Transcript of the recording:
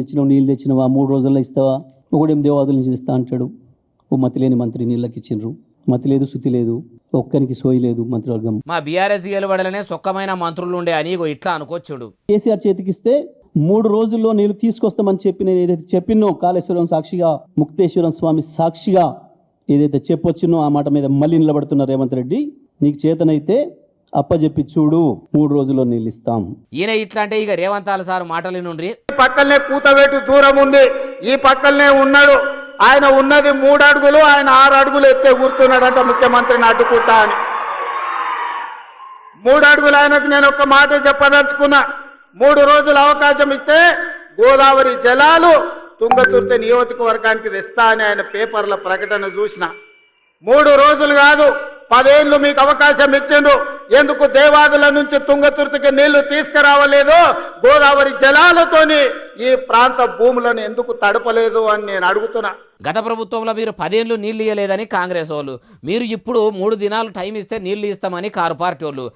తెచ్చినావు, నీళ్ళు తెచ్చినావా, 3 రోజుల్లో ఇస్తావా? ఒకడేం దేవాదుల నుంచి ఇస్తా అంటాడు. ఓ మతిలేని మంత్రి నీళ్ళకి ఇచ్చిండ్రు. మతి లేదు, శుతి లేదు, ఒక్కరికి సోయి లేదు మంత్రివర్గం. మా బీఆర్ఎస్ గెలవడలనే సొక్కమైన మంత్రులు ఉండే అని ఇట్లా అనుకోవచ్చుడు. కేసీఆర్ చేతికిస్తే 3 రోజుల్లో నీళ్ళు తీసుకొస్తామని చెప్పి నేను ఏదైతే చెప్పినో కాళేశ్వరం సాక్షిగా, ముక్తేశ్వరం స్వామి సాక్షిగా ఏదైతే చెప్పొచ్చినో ఆ మాట మీద మళ్ళీ నిలబడుతున్న రేవంత్ రెడ్డి, నీకు చేతనైతే అప్పచెప్పి చూడు, 3 రోజుల్లో నీళ్ళు ఇస్తాం. ఈయన ఇట్లా అంటే ఇక రేవంతాల సార్ మాటలు నుండి పక్కనే కూతవేటు దూరం ఉంది, ఈ పక్కనే ఉన్నాడు. ఆయన ఉన్నది 3 అడుగులు, ఆయన 6 అడుగులు ఎత్తే కూర్చున్నాడంట ముఖ్యమంత్రిని అడ్డుకుంటా అని. 3 అడుగులు ఆయనకు నేను ఒక్క మాట చెప్పదలుచుకున్నా. 3 రోజులు అవకాశం ఇస్తే గోదావరి జలాలు తుంగతుర్తి నియోజకవర్గానికి తెస్తా అని ఆయన పేపర్ల ప్రకటన చూసిన. 3 రోజులు కాదు, 10 ఏళ్ళు మీకు అవకాశం ఇచ్చిండు. ఎందుకు దేవాదుల నుంచి తుంగతుర్తికి నీళ్లు తీసుకురావలేదు? గోదావరి జలాలతోని ఈ ప్రాంత భూములను ఎందుకు తడపలేదు అని నేను అడుగుతున్నా. గత ప్రభుత్వంలో మీరు 10 ఏళ్ళు నీళ్లు ఇయ్యలేదని కాంగ్రెస్ వాళ్ళు, మీరు ఇప్పుడు 3 దినాలు టైం ఇస్తే నీళ్లు ఇస్తామని కారు పార్టీ వాళ్ళు.